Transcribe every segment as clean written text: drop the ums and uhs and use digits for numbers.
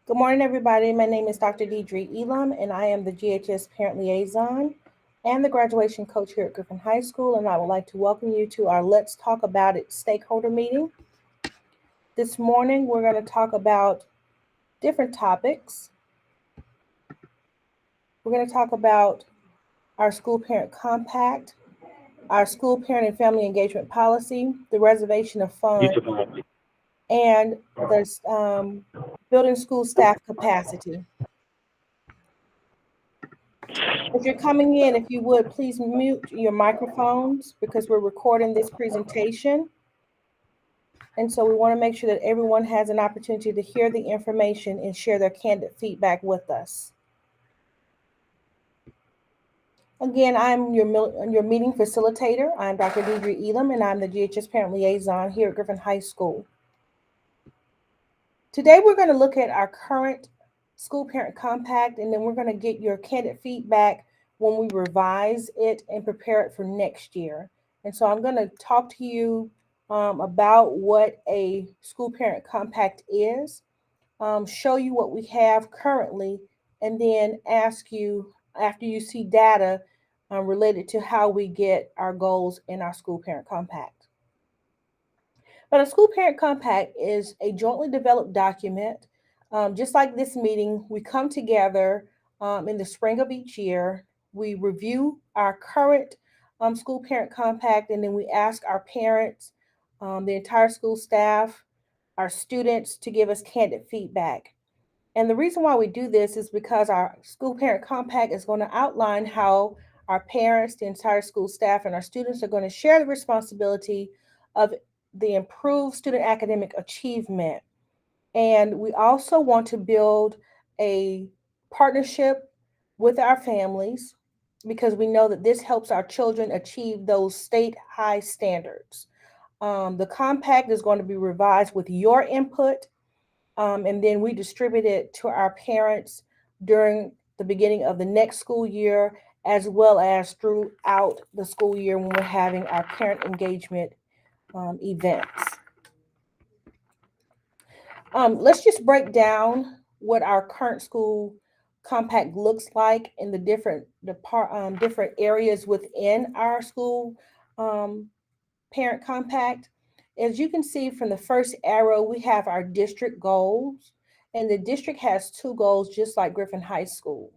Good morning, everybody. My name is Dr. Deidre Elam, and I am the GHS Parent Liaison and the graduation coach here at Griffin High School, and I would like to welcome you to our Let's Talk About It stakeholder meeting. This morning, we're going to talk about different topics. We're going to talk about our school parent compact, our school parent and family engagement policy, the reservation of funds, and the building school staff capacity. If you're coming in, if you would, please mute your microphones because we're recording this presentation. And so we want to make sure that everyone has an opportunity to hear the information and share their candid feedback with us. Again, I'm your meeting facilitator. I'm Dr. Deidre Elam, and I'm the GHS Parent Liaison here at Griffin High School. Today, we're going to look at our current school parent compact, and then we're going to get your candid feedback when we revise it and prepare it for next year. And so I'm going to talk to you about what a school parent compact is, show you what we have currently, and then ask you, after you see data related to how we get our goals in our school parent compact. But a school parent compact is a jointly developed document. Just like this meeting, we come together in the spring of each year. We review our current school parent compact, and then we ask our parents, the entire school staff, our students to give us candid feedback. And the reason why we do this is because our school parent compact is going to outline how our parents, the entire school staff, and our students are going to share the responsibility of the improved student academic achievement. And we also want to build a partnership with our families because we know that this helps our children achieve those state high standards. The compact is going to be revised with your input, and then we distribute it to our parents during the beginning of the next school year, as well as throughout the school year when we're having our parent engagement events. Let's just break down what our current school compact looks like in the different areas within our school parent compact. As you can see from the first arrow, we have our district goals, and the district has two goals, just like Griffin High School.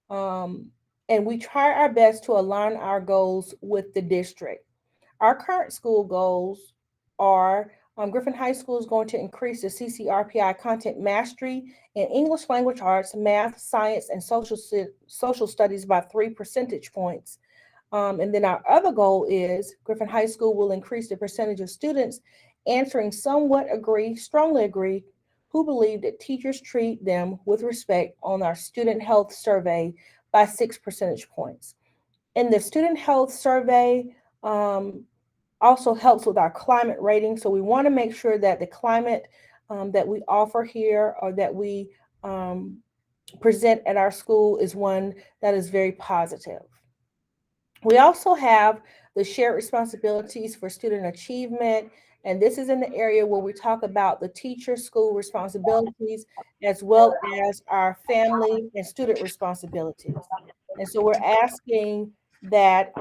And we try our best to align our goals with the district. Our current school goals are Griffin High School is going to increase the CCRPI content mastery in English language arts, math, science, and social studies by 3 percentage points. And then our other goal is Griffin High School will increase the percentage of students answering strongly agree, who believe that teachers treat them with respect on our student health survey by 6 percentage points. And the student health survey also helps with our climate rating. So we want to make sure that the climate that we offer here or that we present at our school is one that is very positive. We also have the shared responsibilities for student achievement, and this is in the area where we talk about the teacher school responsibilities as well as our family and student responsibilities. And so we're asking that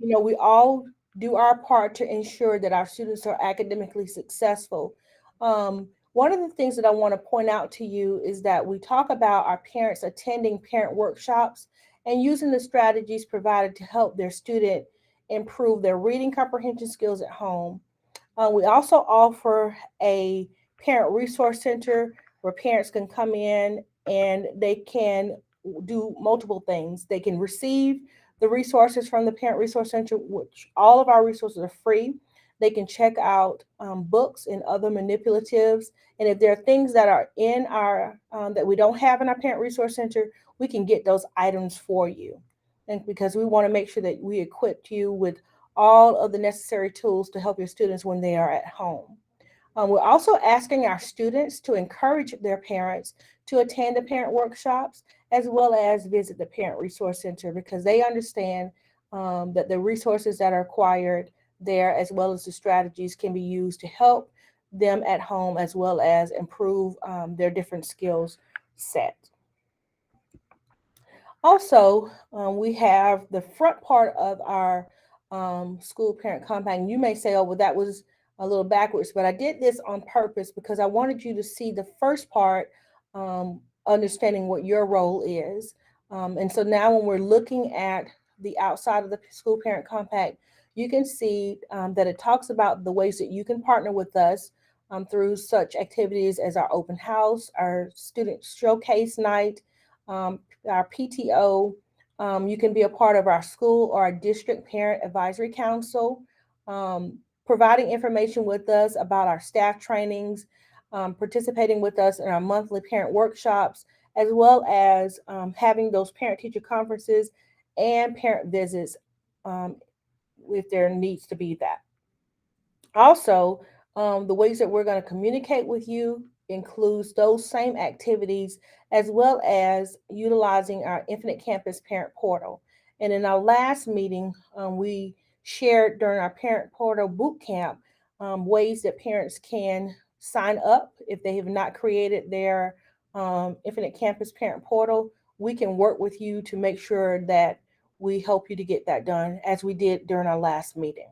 we all do our part to ensure that our students are academically successful. One of the things that I want to point out to you is that we talk about our parents attending parent workshops and using the strategies provided to help their student improve their reading comprehension skills at home. We also offer a parent resource center where parents can come in and they can do multiple things. They can receive the resources from the Parent Resource Center, which all of our resources are free. They can check out books and other manipulatives. And if there are things that are in our, that we don't have in our Parent Resource Center, we can get those items for you. And because we want to make sure that we equip you with all of the necessary tools to help your students when they are at home. We're also asking our students to encourage their parents to attend the parent workshops as well as visit the Parent Resource Center because they understand that the resources that are acquired there as well as the strategies can be used to help them at home as well as improve their different skills set. Also, we have the front part of our school parent compact. You may say, oh, well, that was a little backwards, but I did this on purpose because I wanted you to see the first part, understanding what your role is. And so now when we're looking at the outside of the school parent compact, you can see that it talks about the ways that you can partner with us through such activities as our open house, our student showcase night, um, our PTO. You can be a part of our school or our district parent advisory council, providing information with us about our staff trainings, participating with us in our monthly parent workshops, as well as having those parent teacher conferences and parent visits um, if there needs to be that. Also, the ways that we're going to communicate with you includes those same activities as well as utilizing our Infinite Campus Parent Portal. And in our last meeting, we shared during our Parent Portal Boot Camp ways that parents can sign up if they have not created their Infinite Campus Parent Portal. We can work with you to make sure that we help you to get that done as we did during our last meeting.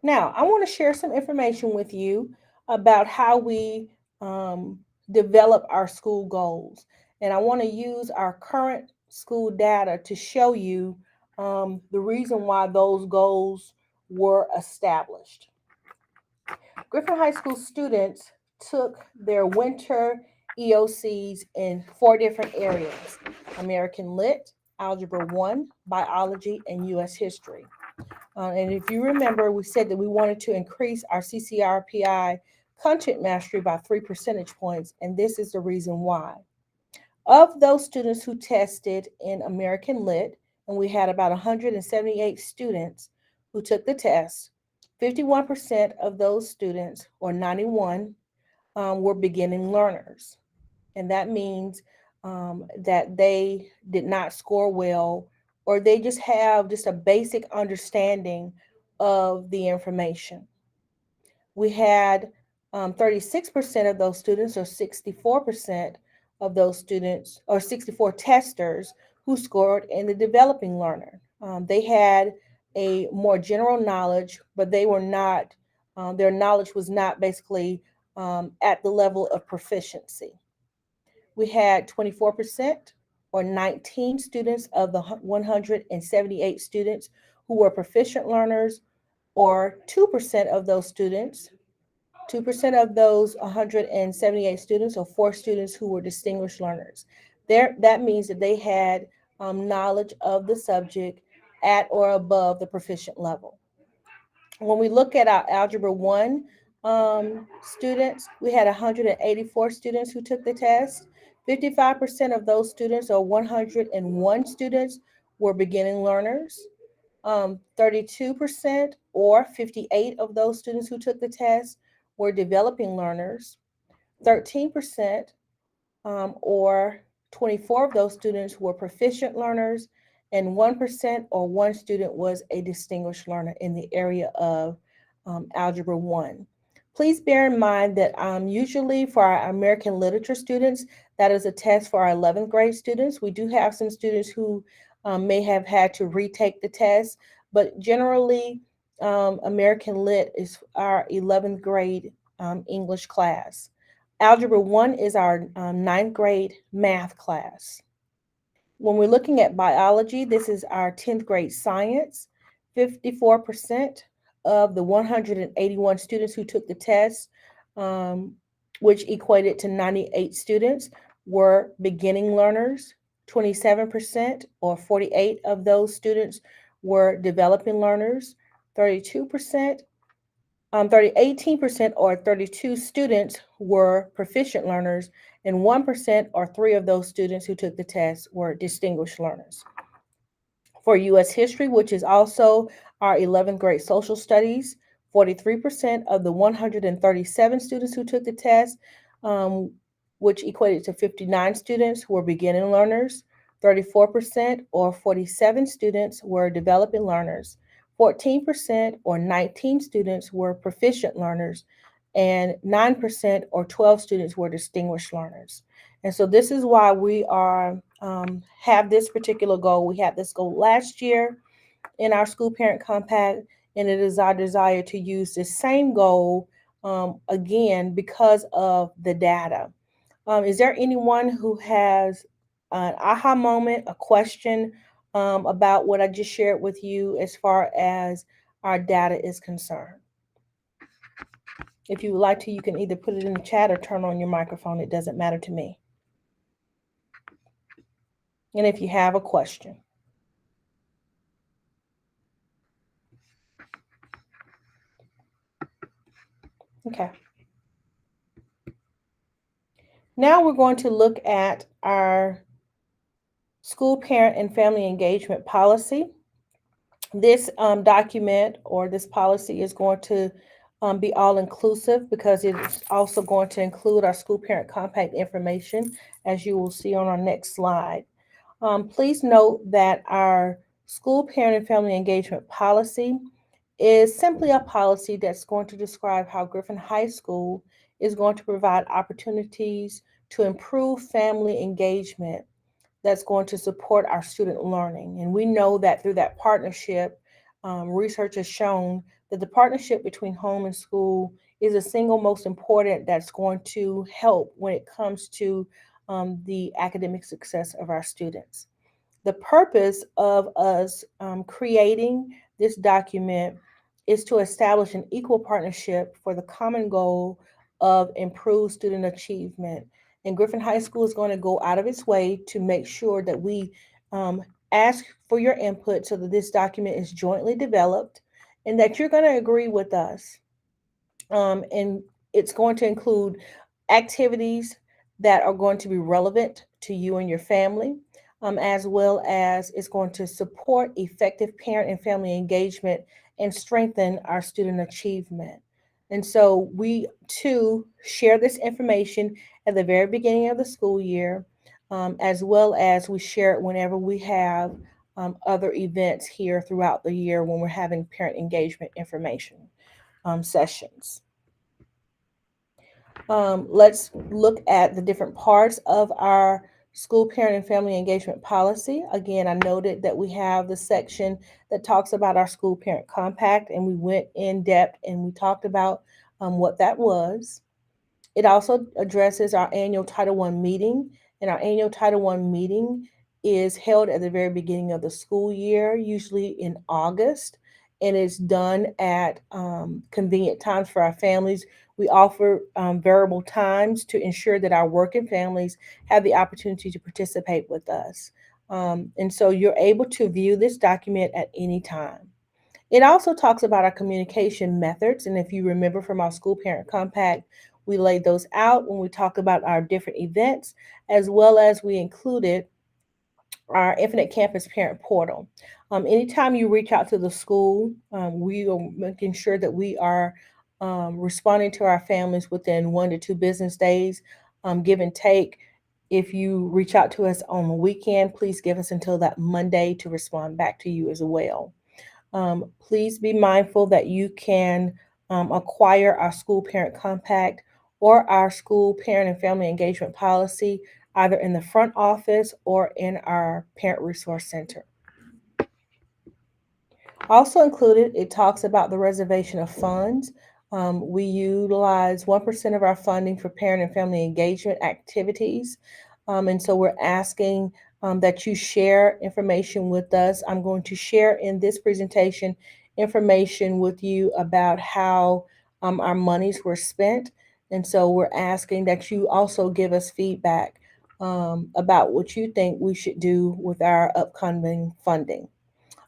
Now, I want to share some information with you about how we um, develop our school goals. And I want to use our current school data to show you the reason why those goals were established. Griffin High School students took their winter EOCs in 4 different areas: American Lit, Algebra 1, Biology, and US History. And if you remember, we said that we wanted to increase our CCRPI content mastery by 3 percentage points, and this is the reason why. Of those students who tested in American Lit, and we had about 178 students who took the test, 51% of those students, or 91, were beginning learners. And that means that they did not score well, or they just have just a basic understanding of the information. We had 36% of those students, or 64% of those students, or 64 testers who scored in the developing learner. They had a more general knowledge, but they were not, their knowledge was not basically at the level of proficiency. We had 24%, or 19 students of the 178 students who were proficient learners, or 2% of those students, 2% of those 178 students, or 4 students who were distinguished learners. That means that they had knowledge of the subject at or above the proficient level. When we look at our Algebra 1 students, we had 184 students who took the test. 55% of those students, or 101 students, were beginning learners. 32%, or 58 of those students who took the test, were developing learners. 13%, or 24 of those students, were proficient learners, and 1%, or 1 student, was a distinguished learner in the area of Algebra 1. Please bear in mind that usually for our American literature students, that is a test for our 11th grade students. We do have some students who may have had to retake the test, but generally American Lit is our 11th grade English class. Algebra 1 is our 9th grade math class. When we're looking at biology, this is our 10th grade science. 54% of the 181 students who took the test, which equated to 98 students, were beginning learners. 27%, or 48 of those students, were developing learners. 32%, 18%, or 32 students, were proficient learners, and 1%, or 3 of those students who took the test, were distinguished learners. For US History, which is also our 11th grade social studies, 43% of the 137 students who took the test, which equated to 59 students, were beginning learners. 34%, or 47 students, were developing learners. 14% or 19 students were proficient learners, and 9% or 12 students were distinguished learners. And so this is why we are have this particular goal. We had this goal last year in our school parent compact, and it is our desire to use the same goal again because of the data. Is there anyone who has an aha moment, a question about what I just shared with you as far as our data is concerned? If you would like to, you can either put it in the chat or turn on your microphone. It doesn't matter to me. And if you have a question. Okay. Now we're going to look at our school parent and family engagement policy. This document or this policy is going to be all inclusive because it's also going to include our school parent compact information, as you will see on our next slide. Please note that our school parent and family engagement policy is simply a policy that's going to describe how Griffin High School is going to provide opportunities to improve family engagement that's going to support our student learning. And we know that through that partnership, research has shown that the partnership between home and school is the single most important that's going to help when it comes to the academic success of our students. The purpose of us creating this document is to establish an equal partnership for the common goal of improved student achievement. And Griffin High School is going to go out of its way to make sure that we ask for your input so that this document is jointly developed and that you're going to agree with us. And it's going to include activities that are going to be relevant to you and your family, as well as it's going to support effective parent and family engagement and strengthen our student achievement. And so we too share this information at the very beginning of the school year, as well as we share it whenever we have other events here throughout the year when we're having parent engagement information sessions. Let's look at the different parts of our school parent and family engagement policy. Again, I noted that we have the section that talks about our school parent compact, and we went in depth and we talked about what that was. It also addresses our annual Title I meeting, and our annual Title I meeting is held at the very beginning of the school year, usually in August, and it's done at convenient times for our families. We offer variable times to ensure that our working families have the opportunity to participate with us. And so you're able to view this document at any time. It also talks about our communication methods. And if you remember from our school parent compact, we laid those out when we talk about our different events, as well as we included our Infinite Campus Parent Portal. Anytime you reach out to the school, we are making sure that we are responding to our families within 1 to 2 business days, give and take. If you reach out to us on the weekend, please give us until that Monday to respond back to you as well. Please be mindful that you can acquire our school parent compact or our school parent and family engagement policy either in the front office or in our parent resource center. Also included, it talks about the reservation of funds. We utilize 1% of our funding for parent and family engagement activities. And so we're asking that you share information with us. I'm going to share in this presentation information with you about how our monies were spent. And so we're asking that you also give us feedback about what you think we should do with our upcoming funding.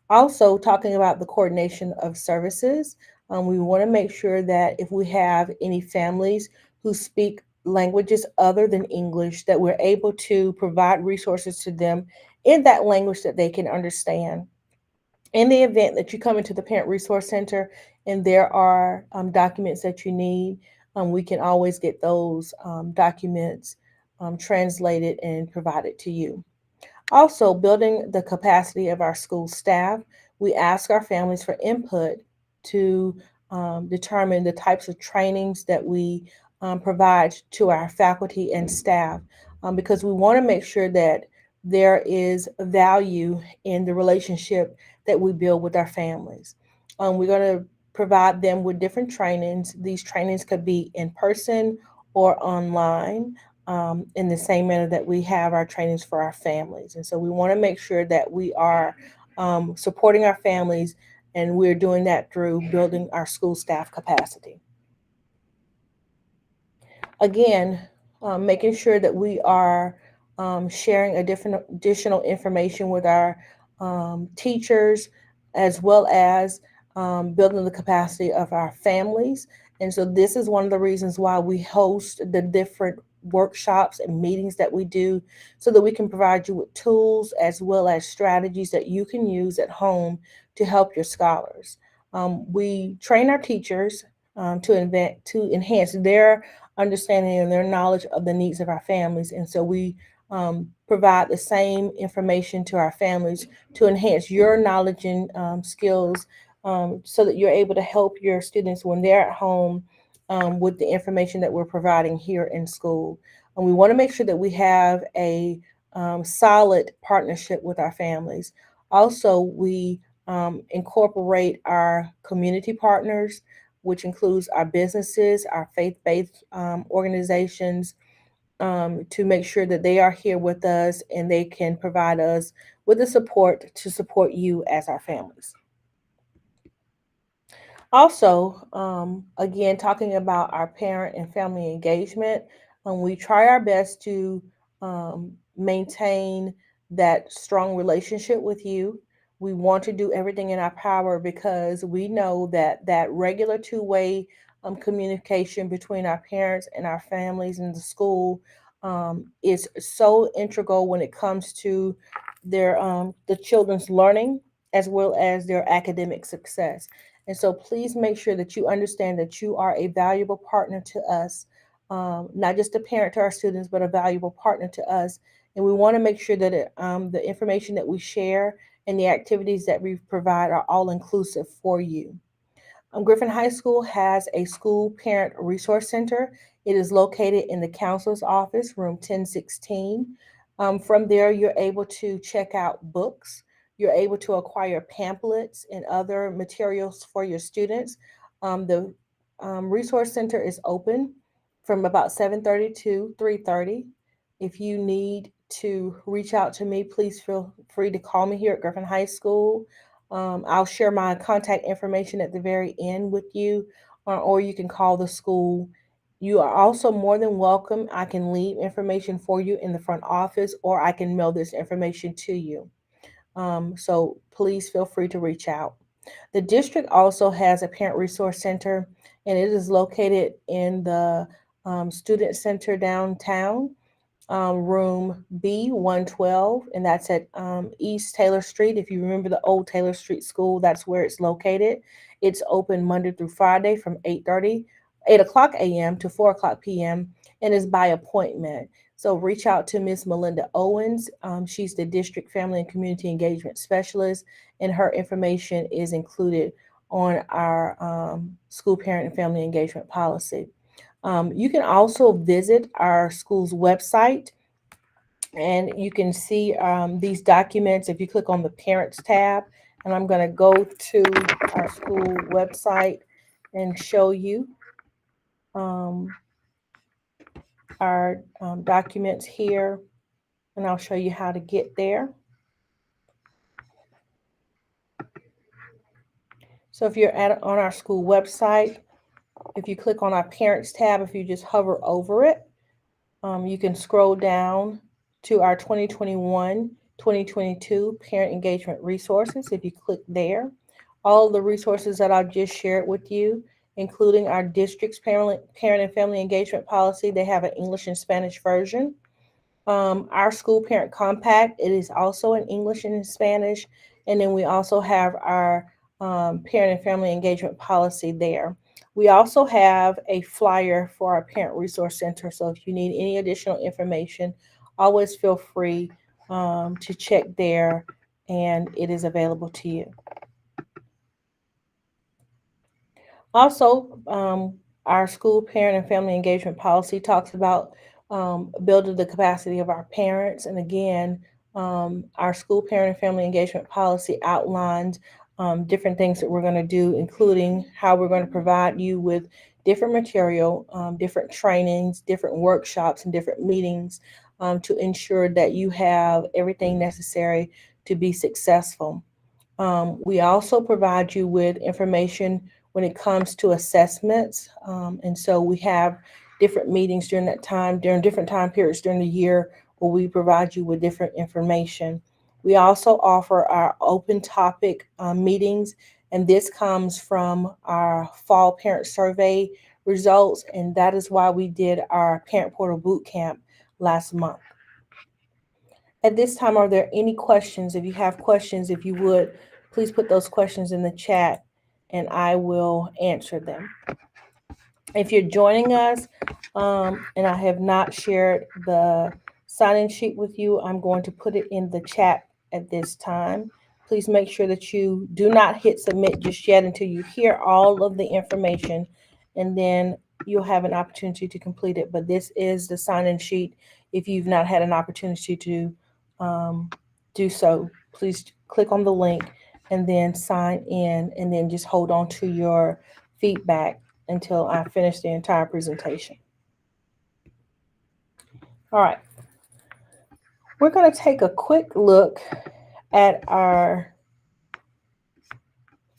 Also, talking about the coordination of services, we want to make sure that if we have any families who speak languages other than English, that we're able to provide resources to them in that language that they can understand. In the event that you come into the Parent Resource Center and there are documents that you need, we can always get those documents translated and provided to you. Also, building the capacity of our school staff. we ask our families for input to determine the types of trainings that we provide to our faculty and staff, because we want to make sure that there is value in the relationship that we build with our families. We're going to provide them with different trainings. These trainings could be in person or online, in the same manner that we have our trainings for our families. And so we want to make sure that we are supporting our families, and we're doing that through building our school staff capacity. Again, making sure that we are sharing additional information with our teachers, as well as building the capacity of our families. And so this is one of the reasons why we host the different workshops and meetings that we do, so that we can provide you with tools as well as strategies that you can use at home to help your scholars. We train our teachers to enhance their understanding and their knowledge of the needs of our families. And so we provide the same information to our families to enhance your knowledge and skills, so that you're able to help your students when they're at home with the information that we're providing here in school. And we want to make sure that we have a solid partnership with our families. Also, we incorporate our community partners, which includes our businesses, our faith-based organizations, to make sure that they are here with us and they can provide us with the support to support you as our families. Also, again, talking about our parent and family engagement, we try our best to maintain that strong relationship with you. We want to do everything in our power, because we know that that regular two-way communication between our parents and our families and the school is so integral when it comes to the children's learning as well as their academic success. And so please make sure that you understand that you are a valuable partner to us, not just a parent to our students, but a valuable partner to us. And we want to make sure that the information that we share and the activities that we provide are all inclusive for you. Griffin High School has a school parent resource center. It is located in the counselor's office, room 1016. From there, you're able to check out books. You're able to acquire pamphlets and other materials for your students. The resource center is open from about 7:30 to 3:30. If you need to reach out to me, please feel free to call me here at Griffin High School. I'll share my contact information at the very end with you, or you can call the school. You are also more than welcome. I can leave information for you in the front office, or I can mail this information to you. So please feel free to reach out. The district also has a parent resource center, and it is located in the student center downtown, room B112, and that's at East Taylor Street. If you remember the old Taylor Street School, that's where it's located. It's open Monday through Friday from 8 o'clock a.m. to 4 o'clock p.m. and is by appointment. So reach out to Miss Melinda Owens. She's the District Family and Community Engagement Specialist, and her information is included on our school parent and family engagement policy. You can also visit our school's website, and you can see these documents if you click on the Parents tab. And I'm going to go to our school website and show you our documents here, and I'll show you how to get there. So if you're on our school website, if you click on our Parents tab, if you just hover over it, you can scroll down to our 2021-2022 Parent Engagement Resources. If you click there, all of the resources that I've just shared with you, including our district's parent and family engagement policy, they have an English and Spanish version. Our school parent compact, it is also in English and in Spanish. And then we also have our parent and family engagement policy there. We also have a flyer for our Parent Resource Center. So if you need any additional information, always feel free to check there, and it is available to you. Also, our school parent and family engagement policy talks about building the capacity of our parents. And again, our school parent and family engagement policy outlines different things that we're going to do, including how we're going to provide you with different material, different trainings, different workshops, and different meetings to ensure that you have everything necessary to be successful. We also provide you with information when it comes to assessments. And so we have different meetings during that time, during different time periods during the year, where we provide you with different information. We also offer our open topic meetings, and this comes from our fall parent survey results, and that is why we did our parent portal boot camp last month. At this time, are there any questions? If you have questions, if you would, please put those questions in the chat and I will answer them. If you're joining us and I have not shared the sign-in sheet with you, I'm going to put it in the chat at this time. Please make sure that you do not hit submit just yet until you hear all of the information, and then you'll have an opportunity to complete it. But this is the sign-in sheet. If you've not had an opportunity to um, do so, please click on the link and then sign in, and then just hold on to your feedback until I finish the entire presentation. All right, we're going to take a quick look at our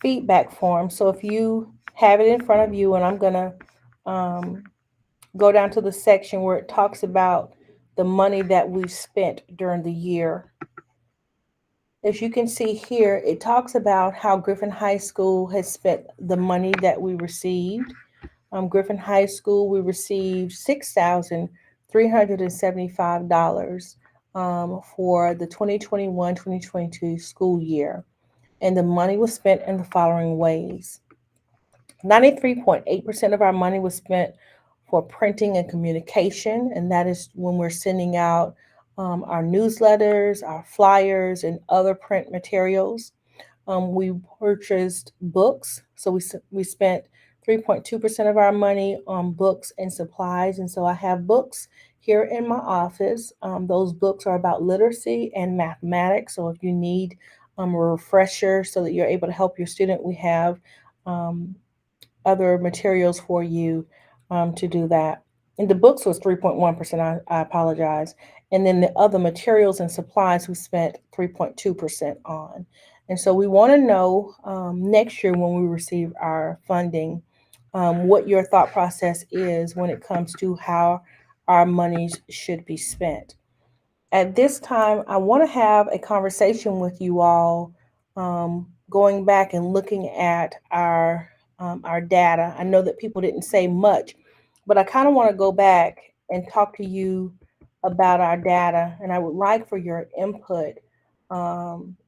feedback form. So if you have it in front of you, and I'm going to go down to the section where it talks about the money that we've spent during the year. As you can see here, it talks about how Griffin High School has spent the money that we received. Griffin High School, we received $6,375 for the 2021-2022 school year. And the money was spent in the following ways. 93.8% of our money was spent for printing and communication, and that is when we're sending out our newsletters, our flyers, and other print materials. We purchased books, so we spent 3.2% of our money on books and supplies. And so I have books here in my office. Those books are about literacy and mathematics. So if you need a refresher so that you're able to help your student, we have um, other materials for you to do that. And the books was 3.1%. I apologize. And then the other materials and supplies we spent 3.2% on. And so we want to know next year when we receive our funding, what your thought process is when it comes to how our monies should be spent. At this time, I want to have a conversation with you all, going back and looking at our data. I know that people didn't say much, but I kind of want to go back and talk to you about our data, and I would like for your input. Um,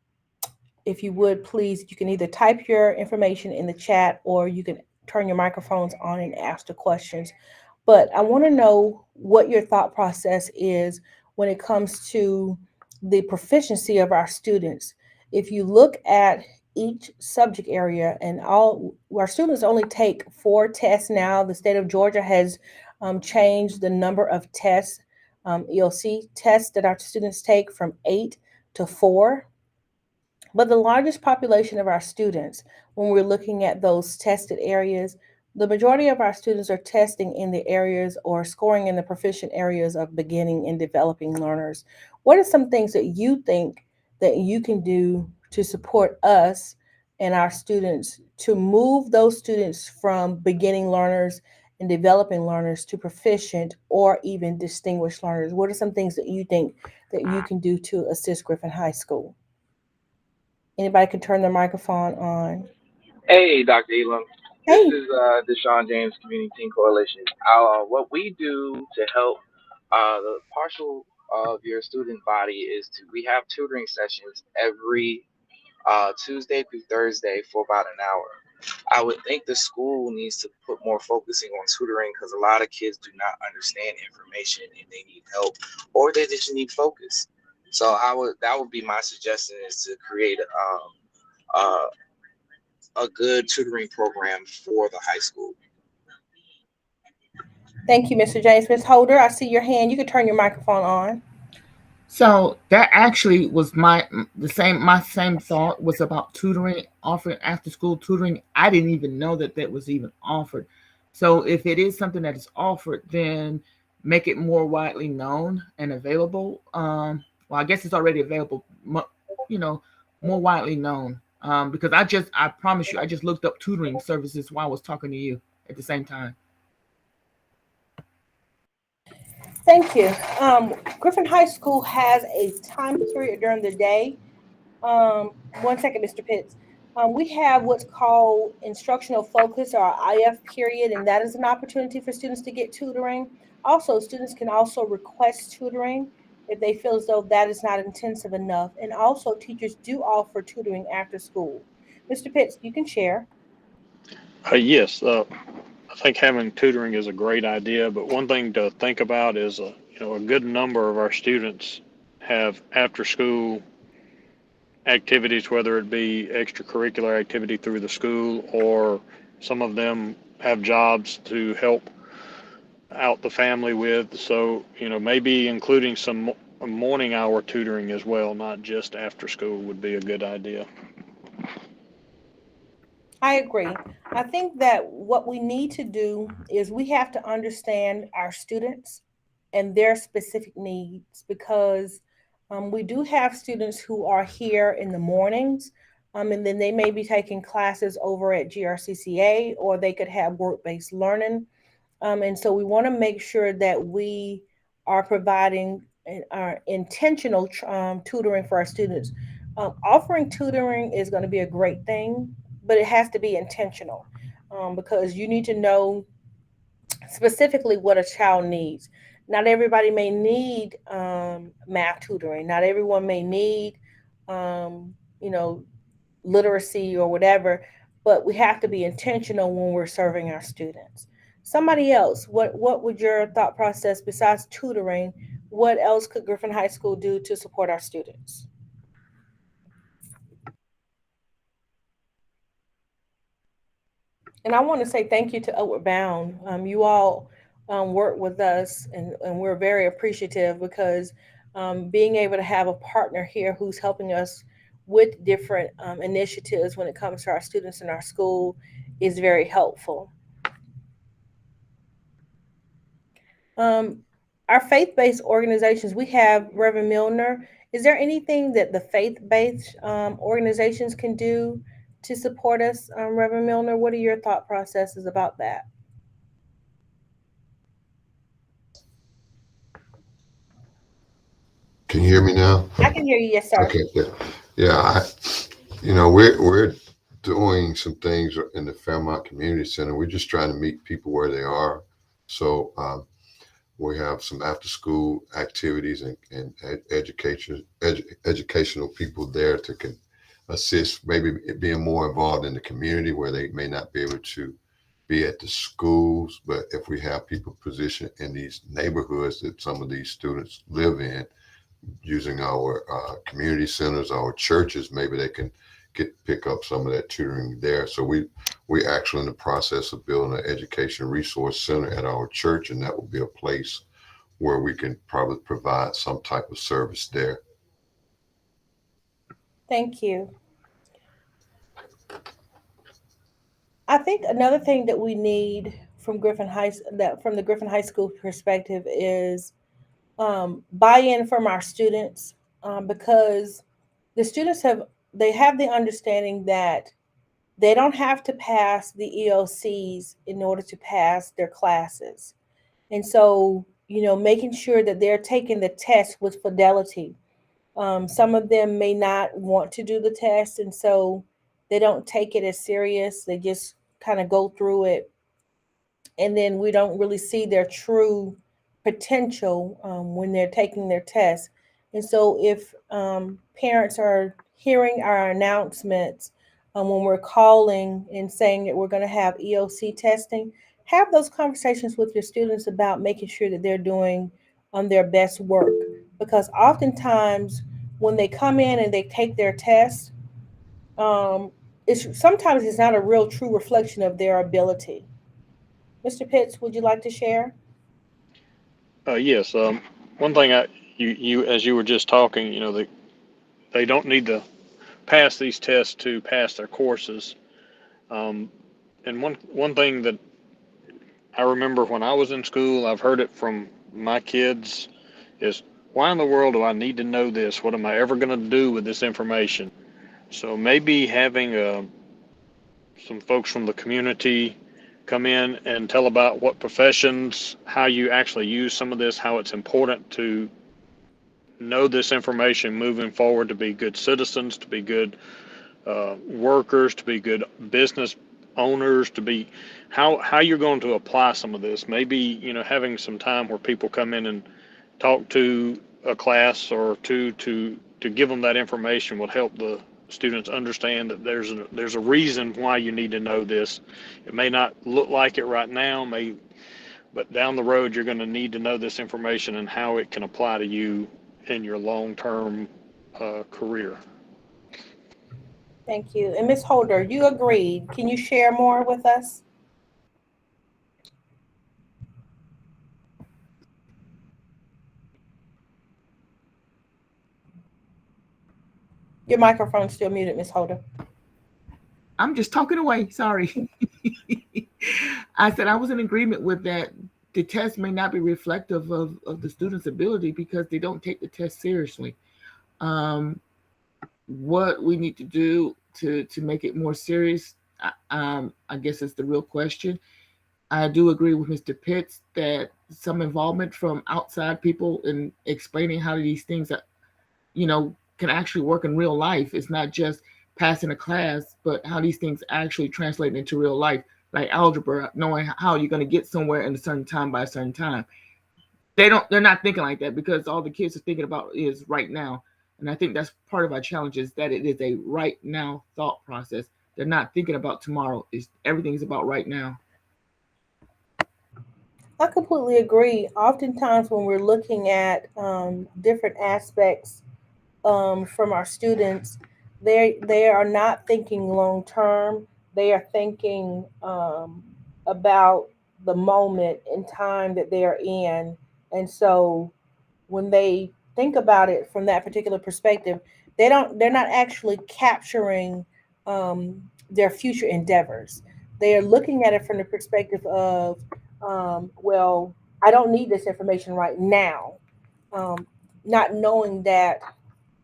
if you would please, you can either type your information in the chat or you can turn your microphones on and ask the questions. But I want to know what your thought process is when it comes to the proficiency of our students. If you look at each subject area, and all our students only take 4 tests now. The state of Georgia has changed the number of tests, ELC tests that our students take from 8 to 4. But the largest population of our students, when we're looking at those tested areas, the majority of our students are testing in the areas or scoring in the proficient areas of beginning and developing learners. What are some things that you think that you can do to support us and our students to move those students from beginning learners and developing learners to proficient or even distinguished learners? What are some things that you think that you can do to assist Griffin High School? Anybody can turn their microphone on. Hey, Dr. Elam. This Hey. is Deshaun James Community Teen Coalition. What we do to help the partial of your student body is we have tutoring sessions every Tuesday through Thursday for about an hour. I would think the school needs to put more focusing on tutoring because a lot of kids do not understand information and they need help or they just need focus. So that would be my suggestion is to create uh, a good tutoring program for the high school. Thank you, Mr. James. Ms. Holder, I see your hand. You can turn your microphone on. So that actually was my same thought was about tutoring, offering after school tutoring. I didn't even know that that was even offered. So if it is something that is offered, then make it more widely known and available. Well, I guess it's already available, you know, more widely known. Because I promise you, I just looked up tutoring services while I was talking to you at the same time. Thank you. Griffin High School has a time period during the day. Um, One second, Mr. Pitts. We have what's called instructional focus or IF period, and that is an opportunity for students to get tutoring. Also, students can also request tutoring if they feel as though that is not intensive enough. And also, teachers do offer tutoring after school. Mr. Pitts, you can share. Yes, I think having tutoring is a great idea, but one thing to think about is, a good number of our students have after school activities, whether it be extracurricular activity through the school or some of them have jobs to help out the family with. So, maybe including some morning hour tutoring as well, not just after school, would be a good idea. I agree. I think that what we need to do is we have to understand our students and their specific needs because we do have students who are here in the mornings, and then they may be taking classes over at GRCCA or they could have work based learning. And so we want to make sure that we are providing our intentional tutoring for our students. Offering tutoring is going to be a great thing, but it has to be intentional because you need to know specifically what a child needs. Not everybody may need math tutoring. Not everyone may need, you know, literacy or whatever, but we have to be intentional when we're serving our students. Somebody else, what would your thought process besides tutoring? What else could Griffin High School do to support our students? And I want to say thank you to Outward Bound. You all work with us, and we're very appreciative because being able to have a partner here who's helping us with different initiatives when it comes to our students in our school is very helpful. Um, our faith-based organizations, we have Reverend Milner. Is there anything that the faith-based organizations can do to support us, Reverend Milner? What are your thought processes about that? Can you hear me now? I can hear you, yes, sir. Okay, yeah, yeah. We're doing some things in the Fairmont Community Center. We're just trying to meet people where they are. So we have some after school activities and educational people there to can assist, maybe being more involved in the community where they may not be able to be at the schools. But if we have people positioned in these neighborhoods that some of these students live in, using our community centers, our churches, maybe they can pick up some of that tutoring there. So we actually in the process of building an education resource center at our church, and that will be a place where we can probably provide some type of service there. Thank you. I think another thing that we need from that from the Griffin High School perspective is buy-in from our students because the students have the understanding that they don't have to pass the EOCs in order to pass their classes. And so, making sure that they're taking the test with fidelity. Some of them may not want to do the test, and so they don't take it as serious. They just kind of go through it, and then we don't really see their true potential when they're taking their test. And so, if parents are hearing our announcements when we're calling and saying that we're going to have EOC testing, have those conversations with your students about making sure that they're doing their best work. Because oftentimes, when they come in and they take their test, um, sometimes it's not a real true reflection of their ability. Mr. Pitts, would you like to share? Yes. One thing you as you were just talking, they don't need to pass these tests to pass their courses. Um, and one thing that I remember when I was in school, I've heard it from my kids, is why in the world do I need to know this? What am I ever going to do with this information? So maybe having some folks from the community come in and tell about what professions, how you actually use some of this, how it's important to know this information moving forward, to be good citizens, to be good workers, to be good business owners, to be how you're going to apply some of this. Maybe having some time where people come in and talk to a class or two to give them that information will help the students understand that there's a reason why you need to know this. It may not look like it right now, but down the road you're going to need to know this information and how it can apply to you in your long-term career. Thank you. And Ms. Holder, you agreed. Can you share more with us? Your microphone's still muted, Ms. Holder. I'm just talking away. Sorry. I said I was in agreement with that. The test may not be reflective of the student's ability because they don't take the test seriously. What we need to do to make it more serious, I guess is the real question. I do agree with Mr. Pitts that some involvement from outside people in explaining how these things can actually work in real life. It's not just passing a class, but how these things actually translate into real life, like algebra, knowing how you're going to get somewhere in a certain time by a certain time. They're not thinking like that because all the kids are thinking about is right now. And I think that's part of our challenge is that it is a right now thought process. They're not thinking about tomorrow. Everything's about right now. I completely agree. Oftentimes, when we're looking at different aspects from our students, they are not thinking long term. They are thinking about the moment in time that they are in, and so when they think about it from that particular perspective, they're not actually capturing their future endeavors. They are looking at it from the perspective of, well, I don't need this information right now. Um, Not knowing that,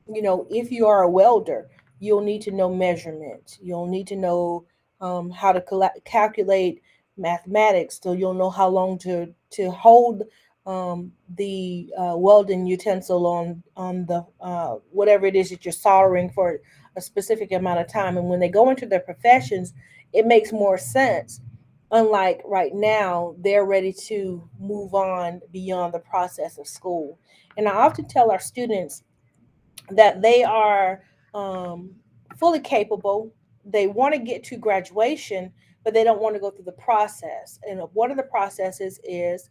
if you are a welder, you'll need to know measurements. You'll need to know how to calculate mathematics, so you'll know how long to hold the welding utensil on the whatever it is that you're soldering for a specific amount of time. And when they go into their professions, it makes more sense. Unlike right now, they're ready to move on beyond the process of school. And I often tell our students that they are fully capable. They want to get to graduation, but they don't want to go through the process. And one of the processes is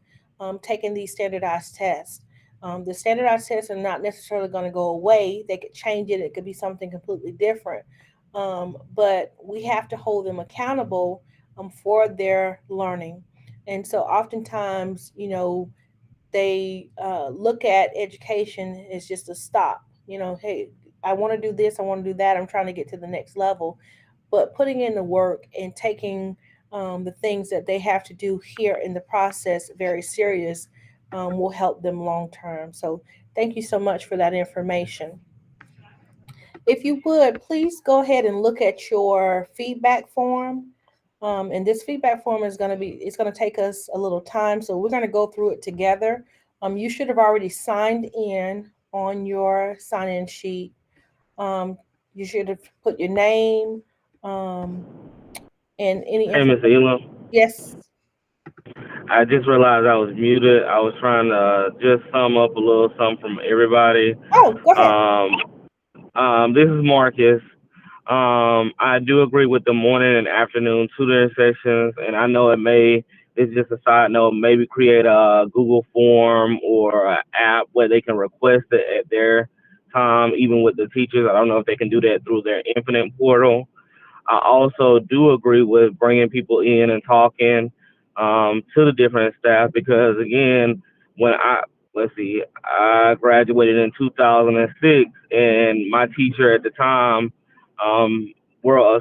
taking these standardized tests. The standardized tests are not necessarily going to go away. They could change it. It could be something completely different. But we have to hold them accountable for their learning. And so oftentimes, they look at education as just a stop. Hey, I want to do this, I want to do that, I'm trying to get to the next level. But putting in the work and taking the things that they have to do here in the process very serious will help them long term. So thank you so much for that information. If you would, please go ahead and look at your feedback form. And this feedback form it's going to take us a little time. So we're going to go through it together. You should have already signed in on your sign-in sheet. You should have put your name and any Hey, information. Mr. Elam. Yes. I just realized I was muted. I was trying to just sum up a little something from everybody. Oh, go ahead. This is Marcus. I do agree with the morning and afternoon tutoring sessions, and I know it's just a side note, maybe create a Google form or an app where they can request it at their time, even with the teachers. I don't know if they can do that through their Infinite portal. I also do agree with bringing people in and talking to the different staff because, again, when I graduated in 2006, and my teacher at the time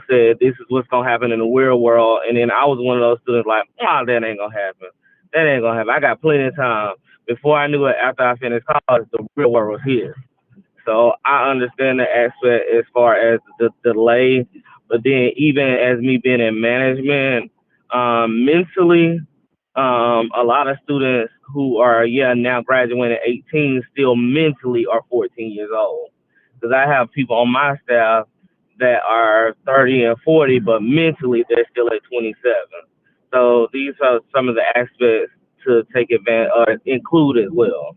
said, "This is what's gonna happen in the real world," and then I was one of those students like, "Oh, that ain't gonna happen. That ain't gonna happen. I got plenty of time." Before I knew it, after I finished college, the real world was here. So I understand the aspect as far as the delay, but then even as me being in management, mentally, a lot of students who are now graduating at 18 still mentally are 14 years old. Because I have people on my staff that are 30 and 40, but mentally they're still at 27. So these are some of the aspects to take advantage or include as well.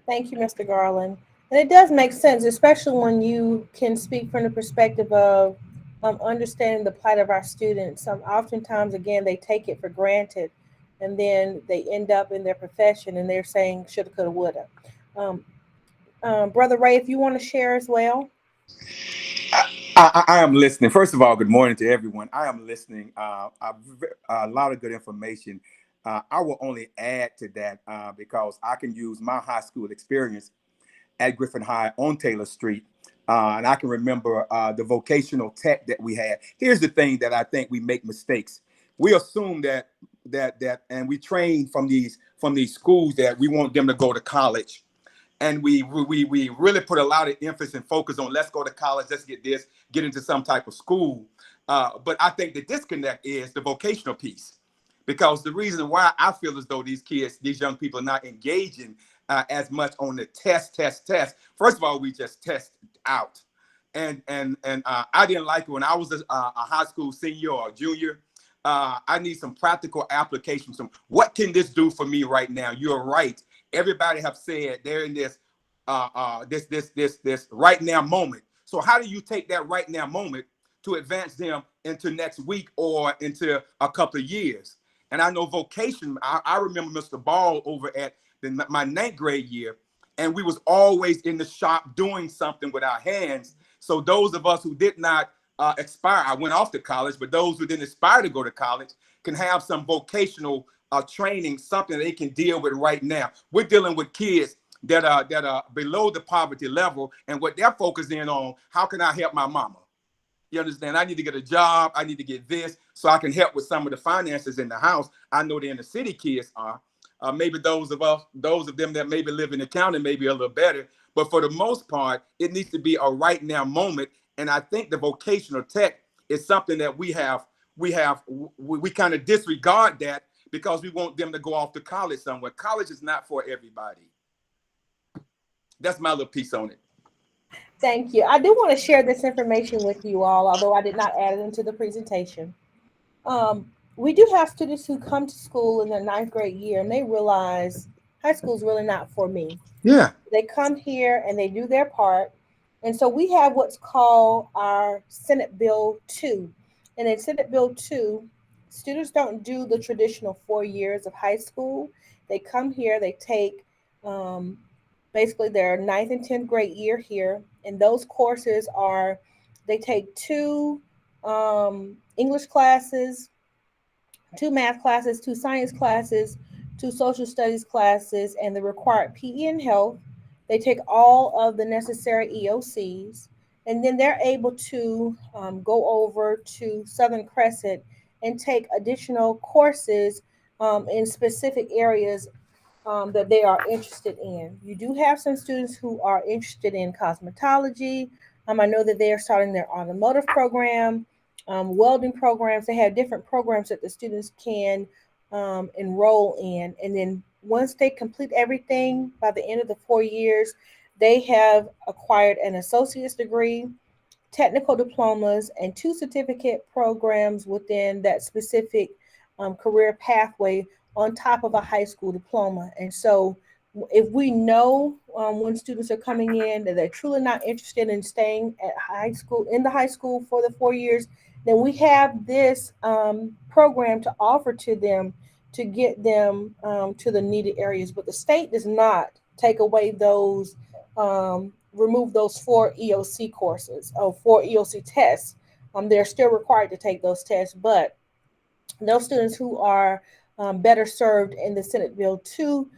Thank you, Mr. Garland. And it does make sense, especially when you can speak from the perspective of understanding the plight of our students. Oftentimes, again, they take it for granted, and then they end up in their profession and they're saying shoulda, coulda, woulda. Um, Brother Ray, if you want to share as well. I am listening. First of all, good morning to everyone. I am listening. A lot of good information. I will only add to that because I can use my high school experience at Griffin High on Taylor Street. And I can remember the vocational tech that we had. Here's the thing that I think we make mistakes. We assume that and we train from these schools that we want them to go to college. And we really put a lot of emphasis and focus on let's go to college, let's get into some type of school. But I think the disconnect is the vocational piece. Because the reason why I feel as though these young people are not engaging as much on the test. First of all, we just test out. And I didn't like it when I was a high school senior or junior. I need some practical application. What can this do for me right now? You're right. Everybody have said they're in this right now moment. So how do you take that right now moment to advance them into next week or into a couple of years? And I know vocation. I remember Mr. Ball over at my 9th grade year, and we was always in the shop doing something with our hands. So those of us who did not aspire, I went off to college, but those who didn't aspire to go to college can have some vocational training, something they can deal with right now. We're dealing with kids that are below the poverty level, and what they're focusing on, how can I help my mama? You understand? I need to get a job. I need to get this so I can help with some of the finances in the house. I know the inner city kids are. Maybe those of them that maybe live in the county, maybe a little better. But for the most part, it needs to be a right now moment. And I think the vocational tech is something that we kind of disregard that because we want them to go off to college somewhere. College is not for everybody. That's my little piece on it. Thank you. I do want to share this information with you all, although I did not add it into the presentation. We do have students who come to school in their 9th grade year and they realize high school is really not for me. Yeah. They come here and they do their part. And so we have what's called our Senate Bill 2. And in Senate Bill 2, students don't do the traditional 4 years of high school. They come here, they take basically their 9th and 10th grade year here. And those courses are, they take 2 English classes, 2 math classes, 2 science classes, 2 social studies classes, and the required PE and health. They take all of the necessary EOCs, and then they're able to go over to Southern Crescent and take additional courses in specific areas that they are interested in. You do have some students who are interested in cosmetology. I know that they are starting their automotive program, welding programs. They have different programs that the students can enroll in. And then once they complete everything by the end of the 4 years, they have acquired an associate's degree, technical diplomas, and 2 certificate programs within that specific career pathway on top of a high school diploma. And so if we know when students are coming in that they're truly not interested in staying at high school, in the high school for the 4 years, then we have this program to offer to them to get them to the needed areas. But the state does not take away those remove those 4 EOC courses or 4 EOC tests. They're still required to take those tests, but those students who are better served in the Senate Bill 2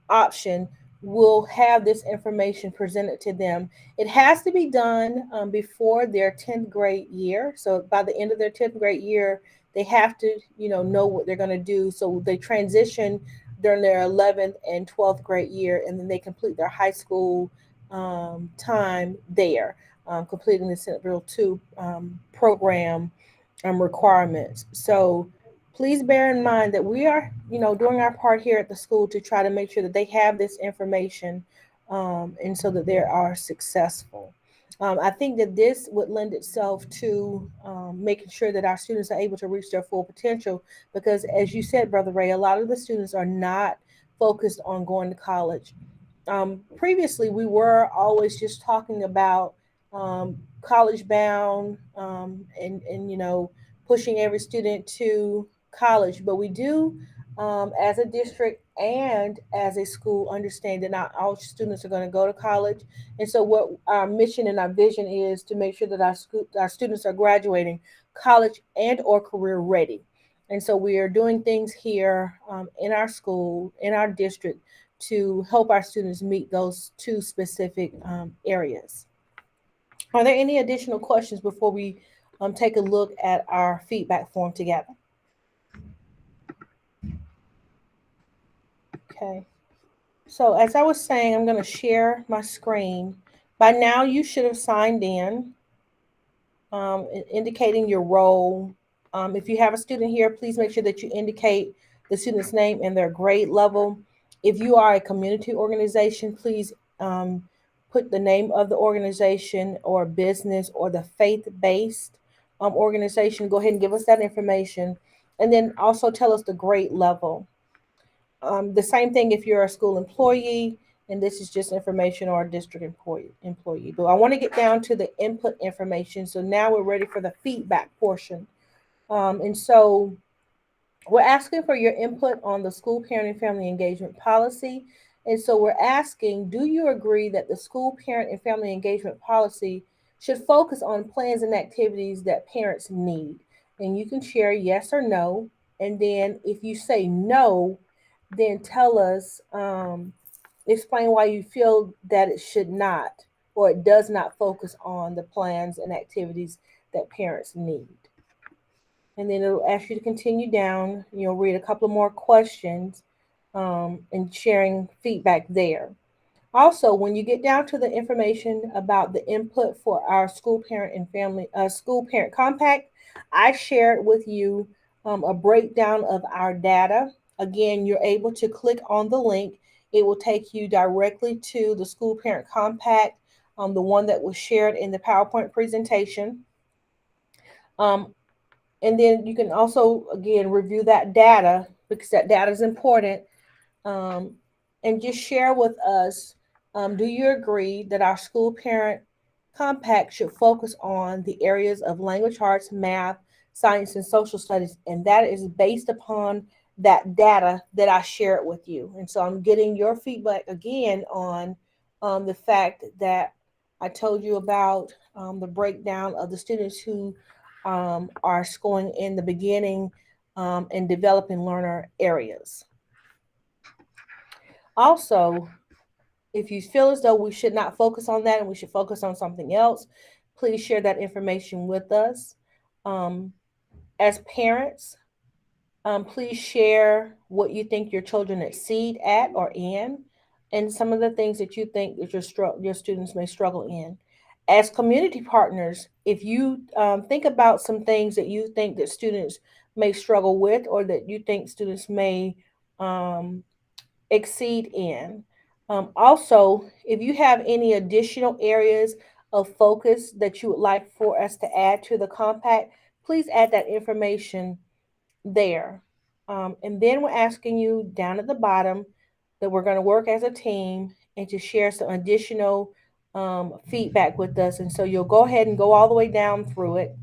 option will have this information presented to them. It has to be done before their 10th grade year. So by the end of their 10th grade year, they have to, know what they're going to do. So they transition during their 11th and 12th grade year, and then they complete their high school time there, completing the Senate Bill 2 program requirements. So please bear in mind that we are, doing our part here at the school to try to make sure that they have this information, and so that they are successful. I think that this would lend itself to making sure that our students are able to reach their full potential, because as you said, Brother Ray, a lot of the students are not focused on going to college. Previously, we were always just talking about college bound, and pushing every student to college, but we do, as a district and as a school, understand that not all students are going to go to college. And so what our mission and our vision is to make sure that our students are graduating college and or career ready. And so we are doing things here, in our school, in our district, to help our students meet those two specific areas. Are there any additional questions before we take a look at our feedback form together? Okay. So as I was saying, I'm going to share my screen. By now, you should have signed in, indicating your role. If you have a student here, please make sure that you indicate the student's name and their grade level. If you are a community organization, please put the name of the organization or business or the faith-based organization. Go ahead and give us that information. And then also tell us the grade level. The same thing if you're a school employee, and this is just information, or a district employee. But I want to get down to the input information. So now we're ready for the feedback portion. And so we're asking for your input on the school parent and family engagement policy. And so we're asking, do you agree that the school parent and family engagement policy should focus on plans and activities that parents need? And you can share yes or no. And then if you say no, then tell us, explain why you feel that it should not, or it does not focus on the plans and activities that parents need. And then it'll ask you to continue down. You'll read a couple more questions, and sharing feedback there. Also, when you get down to the information about the input for our school parent and family school parent compact, I shared with you a breakdown of our data. Again, you're able to click on the link. It will take you directly to the school parent compact, the one that was shared in the PowerPoint presentation. Um, and then you can also, again, review that data, because that data is important, um, and just share with us, do you agree that our school parent compact should focus on the areas of language arts, math, science, and social studies? And that is based upon that data that I shared with you. And so I'm getting your feedback again on the fact that I told you about the breakdown of the students who are scoring in the beginning and developing learner areas. Also, if you feel as though we should not focus on that and we should focus on something else, please share that information with us. As parents, please share what you think your children exceed at or in, and some of the things that you think that your students may struggle in. As community partners, if you think about some things that you think that students may struggle with, or that you think students may um, exceed in. Also, if you have any additional areas of focus that you would like for us to add to the compact, please add that information there. And then we're asking you down at the bottom that we're going to work as a team and to share some additional feedback with us. And so you'll go ahead and go all the way down through it,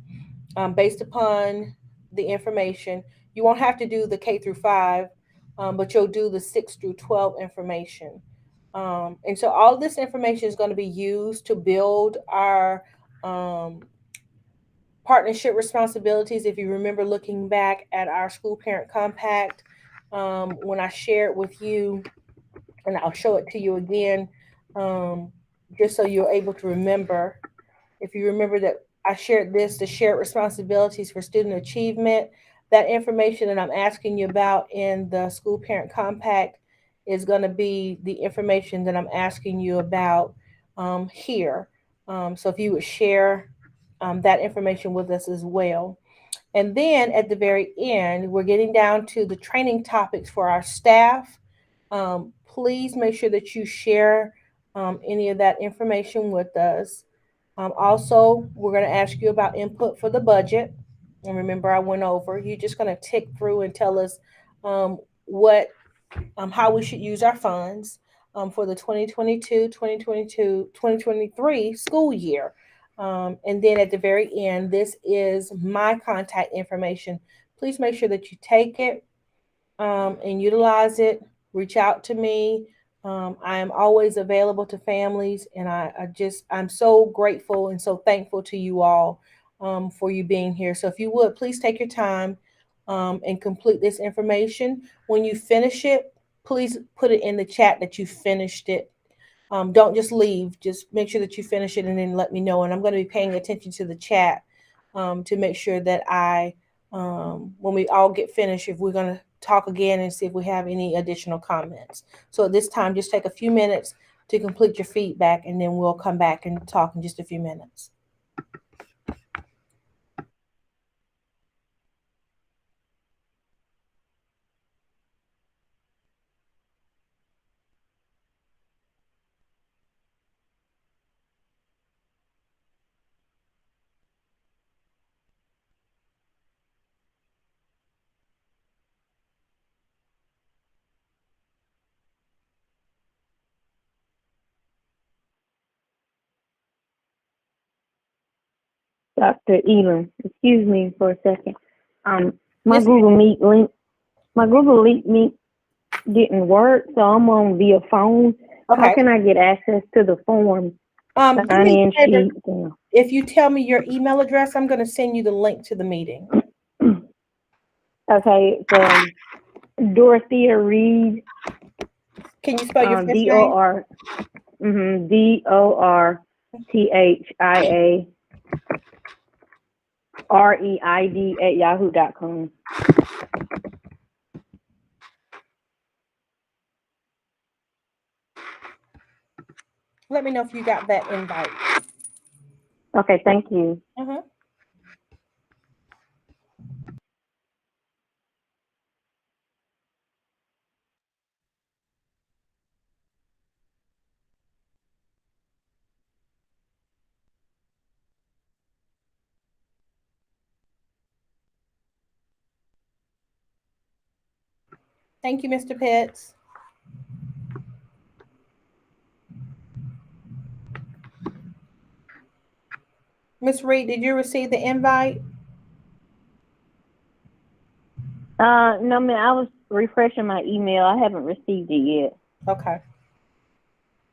based upon the information. You won't have to do the K through 5, but you'll do the 6 through 12 information. And so all this information is going to be used to build our partnership responsibilities. If you remember looking back at our school parent compact, when I shared with you, and I'll show it to you again, just so you're able to remember. If you remember that I shared this, the shared responsibilities for student achievement, that information that I'm asking you about in the school parent compact is going to be the information that I'm asking you about here. So if you would share that information with us as well. And then at the very end, we're getting down to the training topics for our staff. Please make sure that you share any of that information with us. Also, we're going to ask you about input for the budget. And remember, I went over. You're just going to tick through and tell us what how we should use our funds for the 2022-2023 school year. And then at the very end, this is my contact information. Please make sure that you take it and utilize it. Reach out to me. I am always available to families, and I'm so grateful and so thankful to you all for you being here. So if you would, please take your time and complete this information. When you finish it, please put it in the chat that you finished it. Don't just leave. Just make sure that you finish it and then let me know. And I'm going to be paying attention to the chat to make sure that when we all get finished, if we're going to talk again and see if we have any additional comments. So at this time, just take a few minutes to complete your feedback, and then we'll come back and talk in just a few minutes. Dr. Elam, excuse me for a second. My Yes, Google Meet link, didn't work, so I'm on via phone. How okay. can I get access to the form, Do sign me in a favor. sheet? If you tell me your email address, I'm going to send you the link to the meeting. Okay, so Dorothea Reed, Can you spell your first name? DOR, DORTHIAREID@yahoo.com. Let me know if you got that invite. Okay, thank you. Thank you, Mr. Pitts. Ms. Reed, did you receive the invite? No, man, I was refreshing my email. I haven't received it yet. Okay.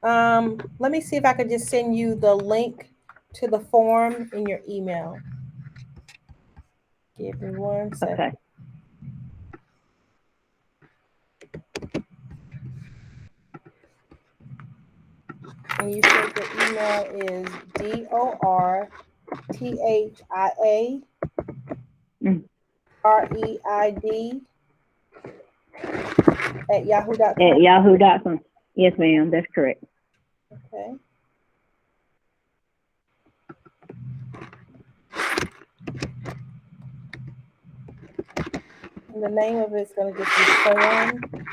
Let me see if I could just send you the link to the form in your email. Give me 1 second. Okay. And you said your email is DORTHIAREID@yahoo.com. At yahoo.com. Yes, ma'am, that's correct. Okay. And the name of it's going to just be form.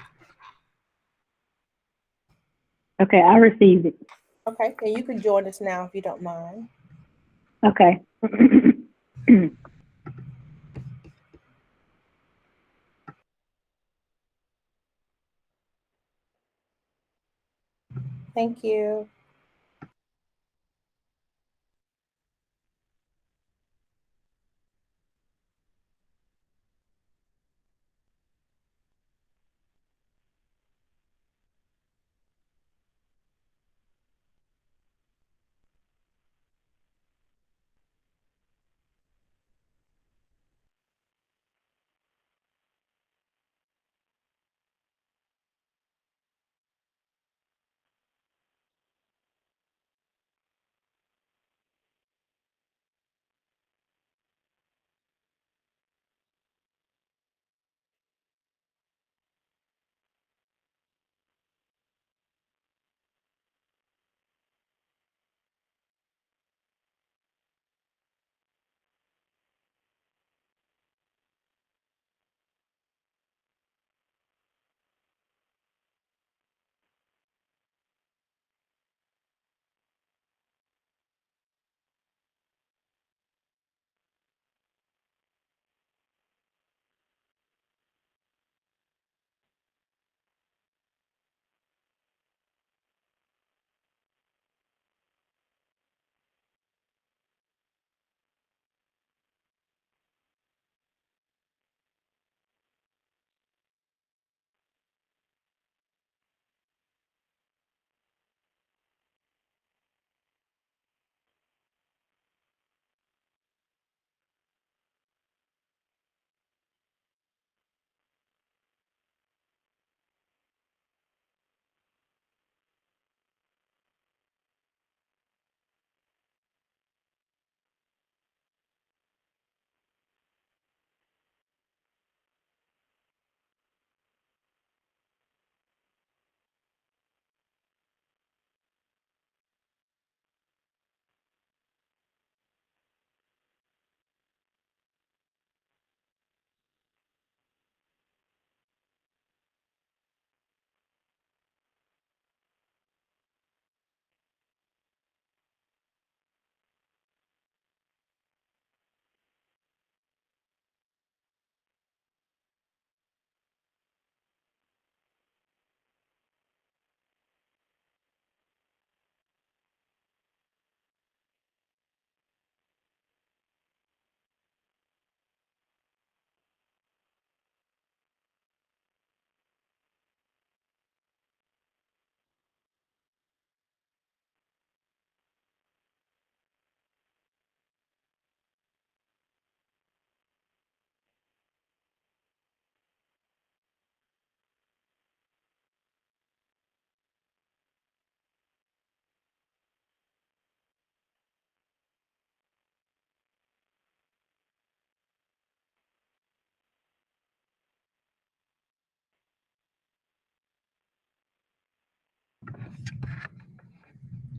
Okay, I received it. Okay, and you can join us now if you don't mind. Okay. Thank you.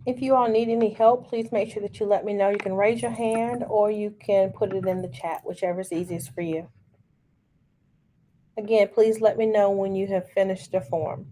If you all need any help, please make sure that you let me know. You can raise your hand or you can put it in the chat, whichever is easiest for you. Again, please let me know when you have finished the form.